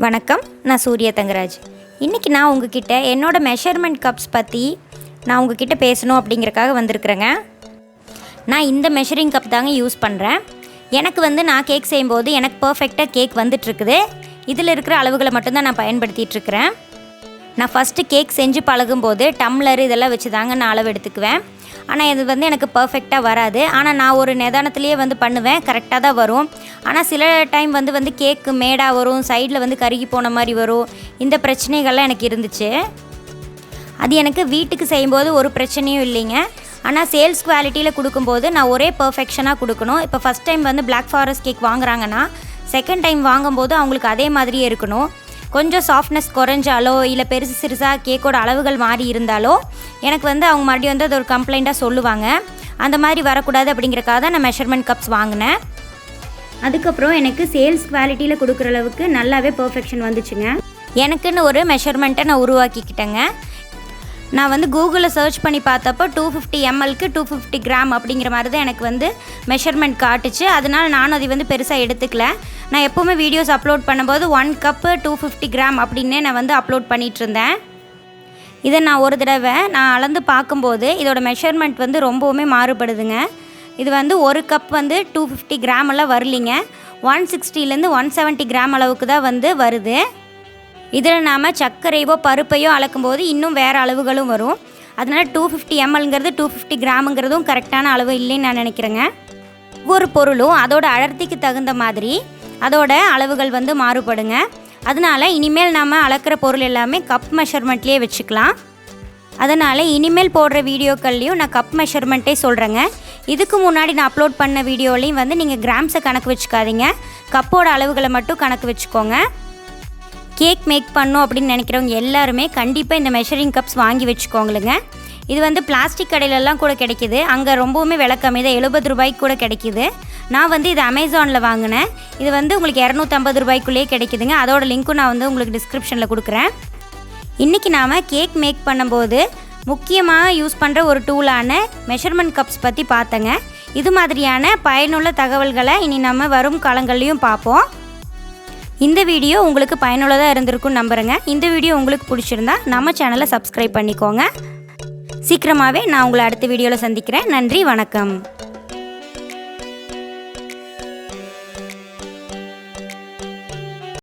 வணக்கம், நான் சூர்யா தங்கராஜ். இன்றைக்கி நான் உங்ககிட்ட என்னோடய மெஷர்மெண்ட் கப்ஸ் பற்றி நான் உங்ககிட்ட பேசணும் அப்படிங்கிறக்காக வந்திருக்கிறேங்க. நான் இந்த மெஷரிங் கப் தாங்க யூஸ் பண்ணுறேன். எனக்கு நான் கேக் செய்யும்போது எனக்கு பர்ஃபெக்டாக கேக் வந்துட்டுருக்குது. இதில் இருக்கிற அளவுகளை மட்டும்தான் நான் பயன்படுத்திகிட்ருக்கிறேன். நான் ஃபஸ்ட்டு கேக் செஞ்சு பழகும்போது டம்ளர் இதெல்லாம் வச்சு தாங்க நான் அளவு எடுத்துக்குவேன். ஆனால் இது எனக்கு பர்ஃபெக்டாக வராது. ஆனால் நான் ஒரு நிதானத்துலேயே பண்ணுவேன், கரெக்டாக தான் வரும். ஆனால் சில டைம் கேக்கு மேடாக வரும், சைடில் கருகி போன மாதிரி வரும். இந்த பிரச்சனைகள்லாம் எனக்கு இருந்துச்சு. அது எனக்கு வீட்டுக்கு செய்யும்போது ஒரு பிரச்சனையும் இல்லைங்க. ஆனால் சேல்ஸ் குவாலிட்டியில் கொடுக்கும்போது நான் ஒரே பர்ஃபெக்ஷனாக கொடுக்கணும். இப்போ first time black forest cake வாங்குறாங்கன்னா செகண்ட் டைம் வாங்கும்போது அவங்களுக்கு அதே மாதிரியே இருக்கணும். கொஞ்சம் சாஃப்ட்னஸ் குறைஞ்சாலோ இல்லை பெருசு சிறுசாக கேக்கோட அளவுகள் மாறி இருந்தாலோ எனக்கு அவங்க மறுபடியும் அது ஒரு கம்ப்ளைண்ட்டாக சொல்லுவாங்க. அந்த மாதிரி வரக்கூடாது அப்படிங்கிறக்காக தான் நான் மெஷர்மெண்ட் கப்ஸ் வாங்கினேன். அதுக்கப்புறம் எனக்கு சேல்ஸ் குவாலிட்டியில் கொடுக்குற அளவுக்கு நல்லாவே பர்ஃபெக்ஷன் வந்துச்சுங்க. எனக்குன்னு ஒரு மெஷர்மெண்ட்டை நான் உருவாக்கிக்கிட்டேங்க. நான் கூகுளில் சர்ச் பண்ணி பார்த்தப்போ 250 mlக்கு 250 கிராம் அப்படிங்கிற மாதிரி தான் எனக்கு மெஷர்மெண்ட் காட்டுச்சு. அதனால் நானும் அதை பெருசாக எடுத்துக்கல. நான் எப்போவுமே வீடியோஸ் அப்லோட் பண்ணும்போது 1 கப்பு 250 கிராம் அப்படின்னே நான் அப்லோட் பண்ணிகிட்ருந்தேன். இதை நான் ஒரு தடவை நான் அளந்து பார்க்கும்போது இதோட மெஷர்மெண்ட் ரொம்பவுமே மாறுபடுதுங்க. இது ஒரு கப் 250 கிராம் எல்லாம் வரலிங்க. 160லேருந்து 170 கிராம் அளவுக்கு தான் வருது. இதில் நாம் சர்க்கரையோ பருப்பையோ அளக்கும்போது இன்னும் வேறு அளவுகளும் வரும். அதனால் 250 mlங்கிறது 250 கிராமுங்கிறதும் கரெக்டான அளவு இல்லைன்னு நான் நினைக்கிறேங்க. ஒவ்வொரு பொருளும் அதோட அடர்த்திக்கு தகுந்த மாதிரி அதோட அளவுகள் மாறுபடுங்க. அதனால் இனிமேல் நாம் அளக்கிற பொருள் எல்லாமே கப் மெஷர்மெண்ட்லேயே வச்சுக்கலாம். அதனால் இனிமேல் போடுற வீடியோக்கள்லையும் நான் கப் மெஷர்மெண்ட்டே சொல்கிறேங்க. இதுக்கு முன்னாடி நான் அப்லோட் பண்ண வீடியோலையும் நீங்கள் கிராம்ஸை கணக்கு வச்சுக்காதீங்க, கப்போட அளவுகளை மட்டும் கணக்கு வச்சுக்கோங்க. கேக் மேக் பண்ணோம் அப்படின்னு நினைக்கிறவங்க எல்லாருமே கண்டிப்பாக இந்த மெஷரிங் கப்ஸ் வாங்கி வச்சுக்கோங்களுங்க. இது பிளாஸ்டிக் கடையிலலாம் கூட கிடைக்கிது. அங்கே ரொம்பவுமே விலை கம்மி தான், 70 ரூபாய்க்கு கூட கிடைக்கிது. நான் இது அமேசானில் வாங்கினேன். இது உங்களுக்கு 250 ரூபாய்க்குள்ளேயே கிடைக்குதுங்க. அதோட லிங்க்கும் நான் உங்களுக்கு டிஸ்கிரிப்ஷனில் கொடுக்குறேன். இன்றைக்கி நாம் கேக் மேக் பண்ணும்போது முக்கியமாக யூஸ் பண்ணுற ஒரு டூலான மெஷர்மெண்ட் கப்ஸ் பற்றி பார்த்தேங்க. இது மாதிரியான பயனுள்ள தகவல்களை இனி நம்ம வரும் காலங்கள்லையும் பார்ப்போம். இந்த வீடியோ உங்களுக்கு பயனுள்ளதாக இருந்திருக்குன்னு நம்புகிறேங்க. இந்த வீடியோ உங்களுக்கு பிடிச்சிருந்தா நம்ம சேனலை சப்ஸ்கிரைப் பண்ணிக்கோங்க. சீக்கிரமாகவே நான் உங்களை அடுத்த வீடியோவில் சந்திக்கிறேன். நன்றி, வணக்கம்.